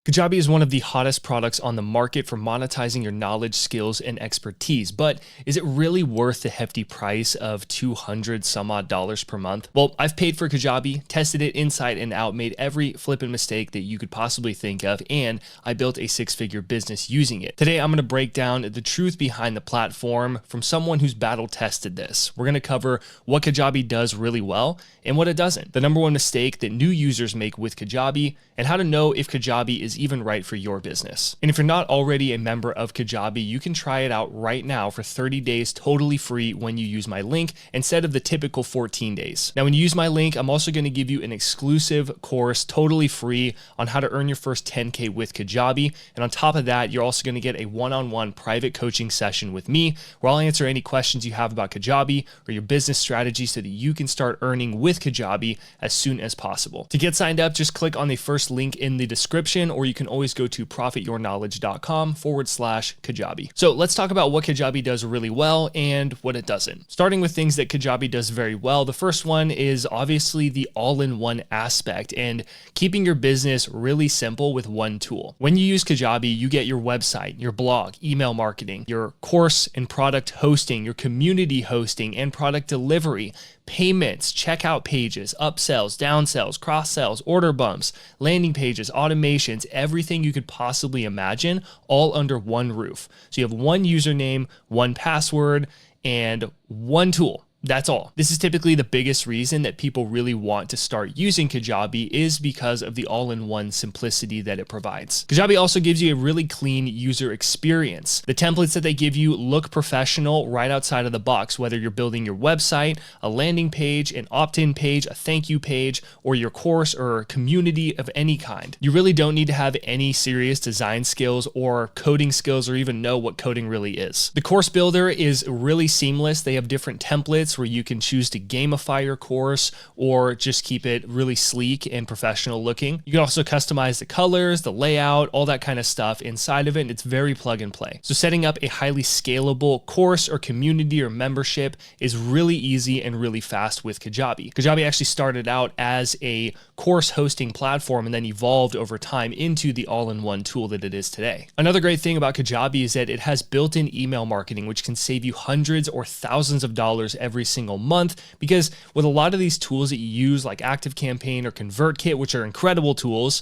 Kajabi is one of the hottest products on the market for monetizing your knowledge, skills, and expertise. But is it really worth the hefty price of $200 some odd per month? Well, I've paid for Kajabi, tested it inside and out, made every flipping mistake that you could possibly think of, and I built a six-figure business using it. Today, I'm going to break down the truth behind the platform from someone who's battle tested this. We're going to cover what Kajabi does really well and what it doesn't, the number one mistake that new users make with Kajabi, and how to know if Kajabi is even right for your business. And if you're not already a member of Kajabi, you can try it out right now for 30 days totally free when you use my link instead of the typical 14 days. Now, when you use my link, I'm also going to give you an exclusive course totally free on how to earn your first 10K with Kajabi. And on top of that, you're also going to get a one-on-one private coaching session with me where I'll answer any questions you have about Kajabi or your business strategy so that you can start earning with Kajabi as soon as possible. To get signed up, just click on the first link in the description, or you can always go to profityourknowledge.com/Kajabi. So let's talk about what Kajabi does really well and what it doesn't. Starting with things that Kajabi does very well, the first one is obviously the all-in-one aspect and keeping your business really simple with one tool. When you use Kajabi, you get your website, your blog, email marketing, your course and product hosting, your community hosting and product delivery, payments, checkout pages, upsells, downsells, cross-sells, order bumps, landing pages, automations, everything you could possibly imagine, all under one roof. So you have one username, one password, and one tool. That's all. This is typically the biggest reason that people really want to start using Kajabi is because of the all-in-one simplicity that it provides. Kajabi also gives you a really clean user experience. The templates that they give you look professional right outside of the box, whether you're building your website, a landing page, an opt-in page, a thank you page, or your course or community of any kind. You really don't need to have any serious design skills or coding skills or even know what coding really is. The course builder is really seamless. They have different templates where you can choose to gamify your course or just keep it really sleek and professional looking. You can also customize the colors, the layout, all that kind of stuff inside of it, and it's very plug and play. So setting up a highly scalable course or community or membership is really easy and really fast with Kajabi. Kajabi actually started out as a course hosting platform and then evolved over time into the all-in-one tool that it is today. Another great thing about Kajabi is that it has built-in email marketing, which can save you hundreds or thousands of dollars every single month, because with a lot of these tools that you use like ActiveCampaign or ConvertKit, which are incredible tools,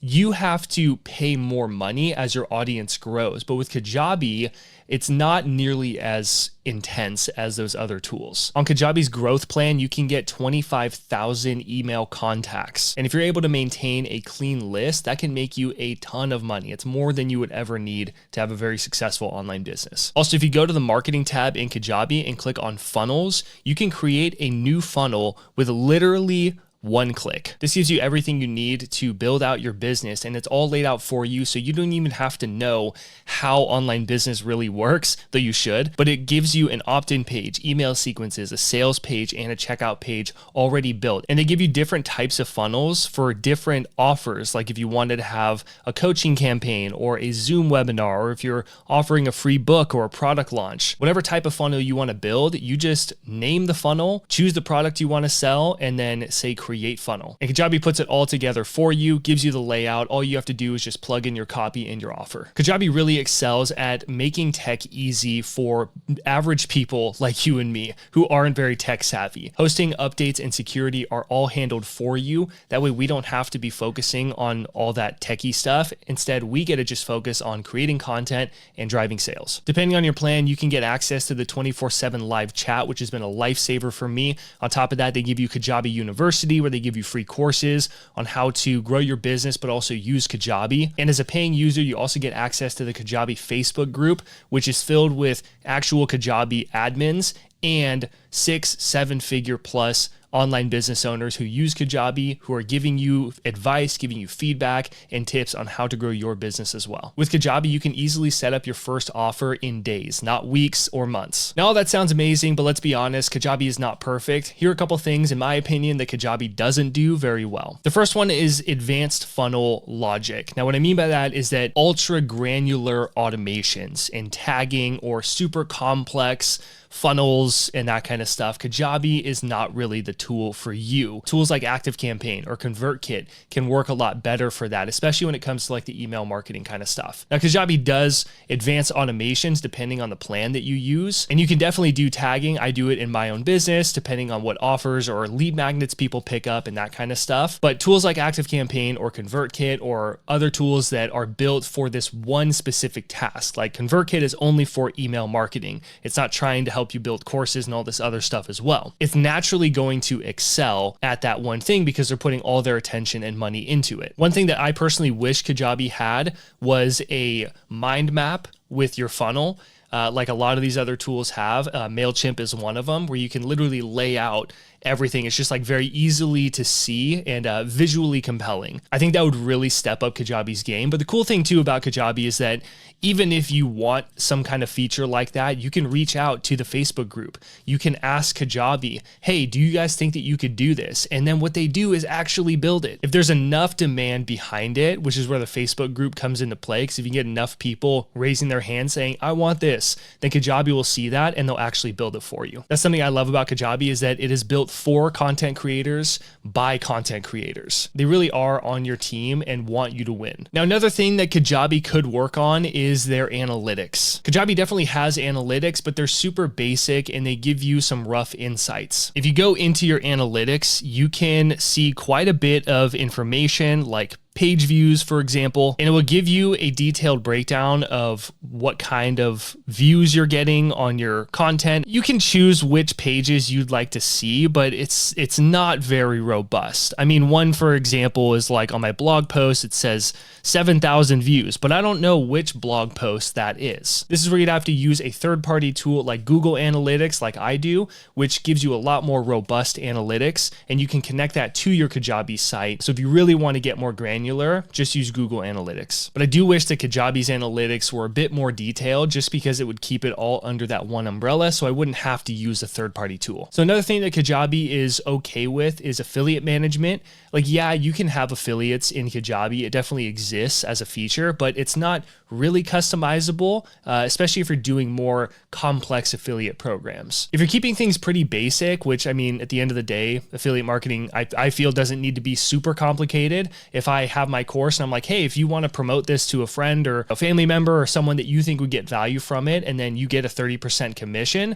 you have to pay more money as your audience grows. But with Kajabi, it's not nearly as intense as those other tools. On Kajabi's growth plan, you can get 25,000 email contacts. And if you're able to maintain a clean list, that can make you a ton of money. It's more than you would ever need to have a very successful online business. Also, if you go to the marketing tab in Kajabi and click on funnels, you can create a new funnel with literally one click. This gives you everything you need to build out your business, and it's all laid out for you, so you don't even have to know how online business really works, though you should, but it gives you an opt-in page, email sequences, a sales page, and a checkout page already built. And they give you different types of funnels for different offers, like if you wanted to have a coaching campaign or a Zoom webinar, or if you're offering a free book or a product launch. Whatever type of funnel you want to build, you just name the funnel, choose the product you want to sell, and then say create funnel. And Kajabi puts it all together for you, gives you the layout. All you have to do is just plug in your copy and your offer. Kajabi really excels at making tech easy for average people like you and me who aren't very tech savvy. Hosting, updates, and security are all handled for you. That way we don't have to be focusing on all that techie stuff. Instead, we get to just focus on creating content and driving sales. Depending on your plan, you can get access to the 24/7 live chat, which has been a lifesaver for me. On top of that, they give you Kajabi University, where they give you free courses on how to grow your business, but also use Kajabi. And as a paying user, you also get access to the Kajabi Facebook group, which is filled with actual Kajabi admins and 6-7-figure plus online business owners who use Kajabi, who are giving you advice, giving you feedback and tips on how to grow your business as well. With Kajabi, you can easily set up your first offer in days, not weeks or months. Now, all that sounds amazing, but let's be honest, Kajabi is not perfect. Here are a couple things, in my opinion, that Kajabi doesn't do very well. The first one is advanced funnel logic. Now, what I mean by that is that ultra granular automations and tagging or super complex funnels and that kind of stuff, Kajabi is not really the tool for you. Tools like ActiveCampaign or ConvertKit can work a lot better for that, especially when it comes to like the email marketing kind of stuff. Now, Kajabi does advanced automations depending on the plan that you use, and you can definitely do tagging. I do it in my own business, depending on what offers or lead magnets people pick up and that kind of stuff. But tools like ActiveCampaign or ConvertKit or other tools that are built for this one specific task, like ConvertKit is only for email marketing. It's not trying to help you build courses and all this other stuff as well. It's naturally going to excel at that one thing because they're putting all their attention and money into it. One thing that I personally wish Kajabi had was a mind map with your funnel. Like a lot of these other tools have. MailChimp is one of them, where you can literally lay out everything. It's just like very easily to see and visually compelling. I think that would really step up Kajabi's game. But the cool thing too about Kajabi is that even if you want some kind of feature like that, you can reach out to the Facebook group. You can ask Kajabi, hey, do you guys think that you could do this? And then what they do is actually build it. If there's enough demand behind it, which is where the Facebook group comes into play, because if you get enough people raising their hand saying, I want this, then Kajabi will see that and they'll actually build it for you. That's something I love about Kajabi, is that it is built for content creators by content creators. They really are on your team and want you to win. Now, another thing that Kajabi could work on is their analytics. Kajabi definitely has analytics, but they're super basic and they give you some rough insights. If you go into your analytics, you can see quite a bit of information like page views, for example, and it will give you a detailed breakdown of what kind of views you're getting on your content. You can choose which pages you'd like to see, but it's not very robust. I mean, one, for example, is like on my blog post, it says 7,000 views, but I don't know which blog post that is. This is where you'd have to use a third-party tool like Google Analytics, like I do, which gives you a lot more robust analytics, and you can connect that to your Kajabi site. So if you really want to get more granular, just use Google Analytics. But I do wish that Kajabi's analytics were a bit more detailed, just because it would keep it all under that one umbrella, so I wouldn't have to use a third-party tool. So another thing that Kajabi is okay with is affiliate management. Like, yeah, you can have affiliates in Kajabi. It definitely exists as a feature, but it's not really customizable, especially if you're doing more complex affiliate programs. If you're keeping things pretty basic, which, I mean, at the end of the day, affiliate marketing, I feel doesn't need to be super complicated. If I have my course and I'm like, hey, if you want to promote this to a friend or a family member or someone that you think would get value from it, and then you get a 30% commission,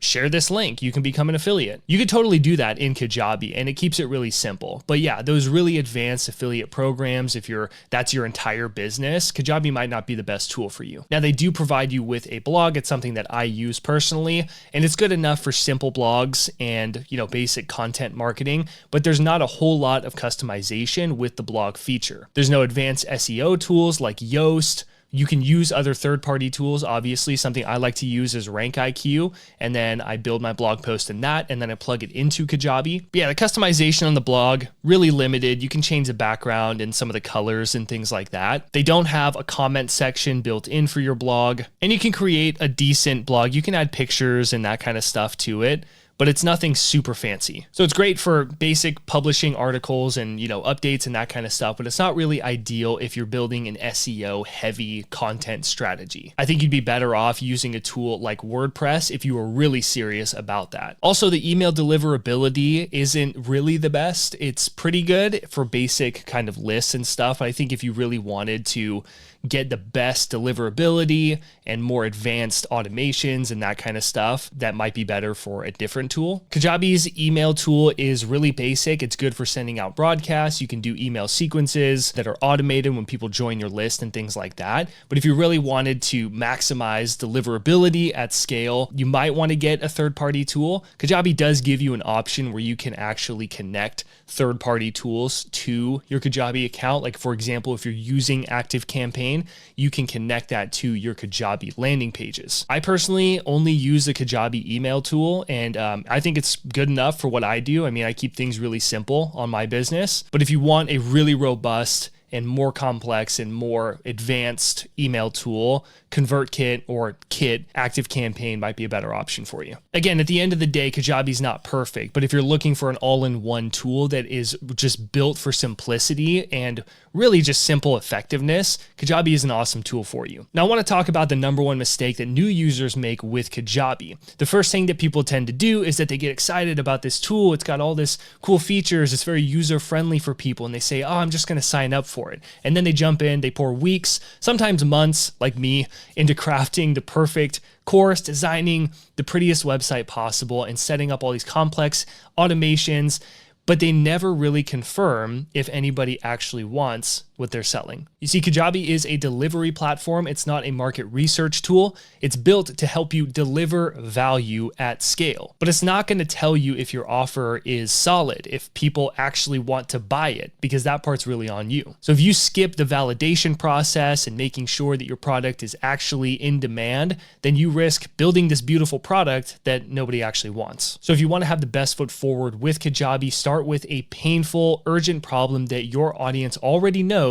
share this link, you can become an affiliate. You could totally do that in Kajabi, and it keeps it really simple. But yeah, those really advanced affiliate programs, if that's your entire business, Kajabi might not be the best tool for you. Now, they do provide you with a blog. It's something that I use personally, and it's good enough for simple blogs and, basic content marketing, but there's not a whole lot of customization with the blog feature. There's no advanced SEO tools like Yoast. You can use other third-party tools. Obviously, something I like to use is RankIQ, and then I build my blog post in that, and then I plug it into Kajabi. But yeah, the customization on the blog, really limited. You can change the background and some of the colors and things like that. They don't have a comment section built in for your blog, and you can create a decent blog. You can add pictures and that kind of stuff to it, but it's nothing super fancy. So it's great for basic publishing articles and, updates and that kind of stuff, but it's not really ideal if you're building an SEO heavy content strategy. I think you'd be better off using a tool like WordPress if you were really serious about that. Also, the email deliverability isn't really the best. It's pretty good for basic kind of lists and stuff. I think if you really wanted to get the best deliverability and more advanced automations and that kind of stuff, that might be better for a different tool. Kajabi's email tool is really basic. It's good for sending out broadcasts. You can do email sequences that are automated when people join your list and things like that. But if you really wanted to maximize deliverability at scale, you might want to get a third-party tool. Kajabi does give you an option where you can actually connect third-party tools to your Kajabi account. Like, for example, if you're using ActiveCampaign, you can connect that to your Kajabi landing pages. I personally only use the Kajabi email tool, and I think it's good enough for what I do. I mean, I keep things really simple on my business, but if you want a really robust and more complex and more advanced email tool, ConvertKit or Kit, ActiveCampaign might be a better option for you. Again, at the end of the day, Kajabi is not perfect, but if you're looking for an all-in-one tool that is just built for simplicity and really just simple effectiveness, Kajabi is an awesome tool for you. Now, I want to talk about the number one mistake that new users make with Kajabi. The first thing that people tend to do is that they get excited about this tool. It's got all this cool features. It's very user-friendly for people. And they say, oh, I'm just going to sign up for it. And then they jump in, they pour weeks, sometimes months, like me, into crafting the perfect course, designing the prettiest website possible, and setting up all these complex automations, but they never really confirm if anybody actually wants what they're selling. You see, Kajabi is a delivery platform. It's not a market research tool. It's built to help you deliver value at scale, but it's not going to tell you if your offer is solid, if people actually want to buy it, because that part's really on you. So if you skip the validation process and making sure that your product is actually in demand, then you risk building this beautiful product that nobody actually wants. So if you want to have the best foot forward with Kajabi, start with a painful, urgent problem that your audience already knows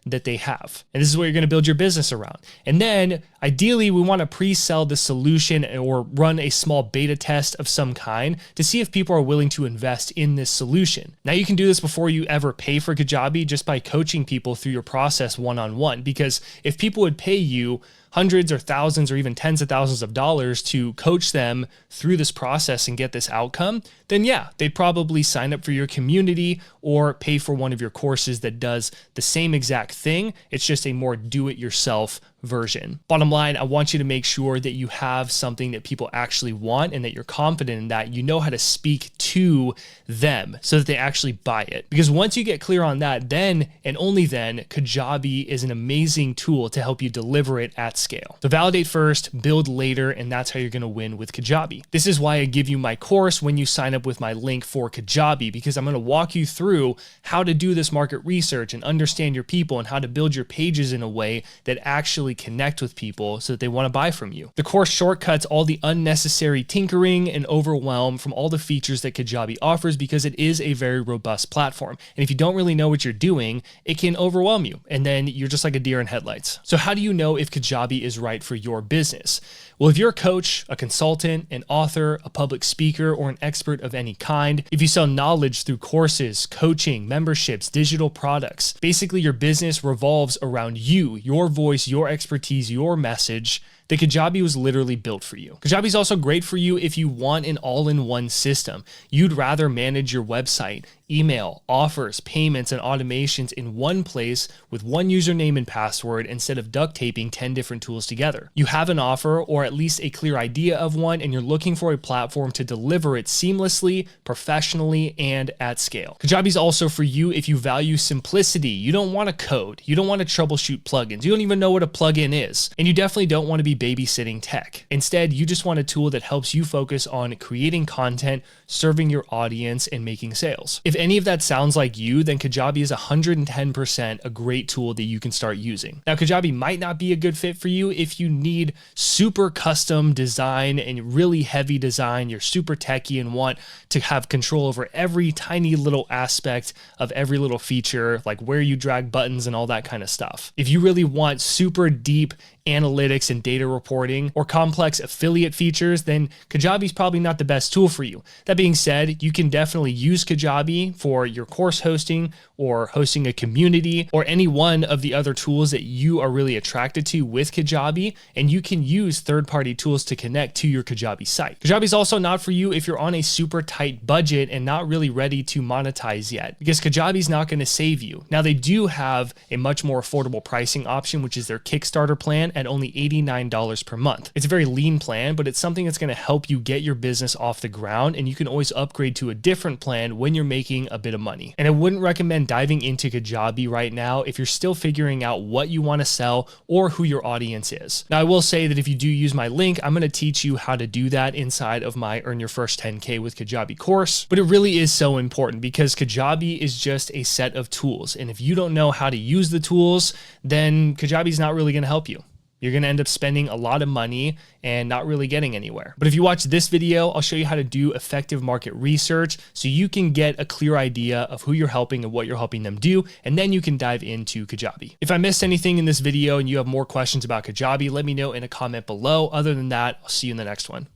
that they have. And this is what you're going to build your business around. And then ideally, we want to pre-sell the solution or run a small beta test of some kind to see if people are willing to invest in this solution. Now, you can do this before you ever pay for Kajabi just by coaching people through your process one-on-one, because if people would pay you hundreds or thousands or even tens of thousands of dollars to coach them through this process and get this outcome, then yeah, they'd probably sign up for your community or pay for one of your courses that does the same exact thing. It's just a more do-it-yourself version. Bottom line, I want you to make sure that you have something that people actually want and that you're confident in, that you know how to speak to them so that they actually buy it. Because once you get clear on that, then and only then, Kajabi is an amazing tool to help you deliver it at scale. So validate first, build later, and that's how you're going to win with Kajabi. This is why I give you my course when you sign up with my link for Kajabi, because I'm going to walk you through how to do this market research and understand your people and how to build your pages in a way that actually connect with people so that they want to buy from you. The course shortcuts all the unnecessary tinkering and overwhelm from all the features that Kajabi offers, because it is a very robust platform. And if you don't really know what you're doing, it can overwhelm you, and then you're just like a deer in headlights. So how do you know if Kajabi is right for your business? Well, if you're a coach, a consultant, an author, a public speaker, or an expert of any kind, if you sell knowledge through courses, coaching, memberships, digital products, basically your business revolves around you, your voice, your expertise, your message, the Kajabi was literally built for you. Kajabi is also great for you if you want an all-in-one system. You'd rather manage your website, email, offers, payments, and automations in one place with one username and password instead of duct taping 10 different tools together. You have an offer or at least a clear idea of one, and you're looking for a platform to deliver it seamlessly, professionally, and at scale. Kajabi is also for you if you value simplicity. You don't want to code. You don't want to troubleshoot plugins. You don't even know what a plugin is. And you definitely don't want to be babysitting tech. Instead, you just want a tool that helps you focus on creating content, serving your audience, and making sales. If any of that sounds like you, then Kajabi is 110% a great tool that you can start using. Now, Kajabi might not be a good fit for you if you need super custom design and really heavy design, you're super techie and want to have control over every tiny little aspect of every little feature, like where you drag buttons and all that kind of stuff. If you really want super deep analytics and data reporting or complex affiliate features, then Kajabi is probably not the best tool for you. That being said, you can definitely use Kajabi for your course hosting or hosting a community or any one of the other tools that you are really attracted to with Kajabi, and you can use third-party tools to connect to your Kajabi site. Kajabi is also not for you if you're on a super tight budget and not really ready to monetize yet, because Kajabi is not going to save you. Now, they do have a much more affordable pricing option, which is their Kickstarter plan at only $89 per month. It's a very lean plan, but it's something that's going to help you get your business off the ground, and you can always upgrade to a different plan when you're making a bit of money. And I wouldn't recommend diving into Kajabi right now if you're still figuring out what you want to sell or who your audience is. Now, I will say that if you do use my link, I'm going to teach you how to do that inside of my Earn Your First 10K with Kajabi course, but it really is so important because Kajabi is just a set of tools. And if you don't know how to use the tools, then Kajabi is not really going to help you. you're going to end up spending a lot of money and not really getting anywhere. But if you watch this video, I'll show you how to do effective market research so you can get a clear idea of who you're helping and what you're helping them do, and then you can dive into Kajabi. If I missed anything in this video and you have more questions about Kajabi, let me know in a comment below. Other than that, I'll see you in the next one.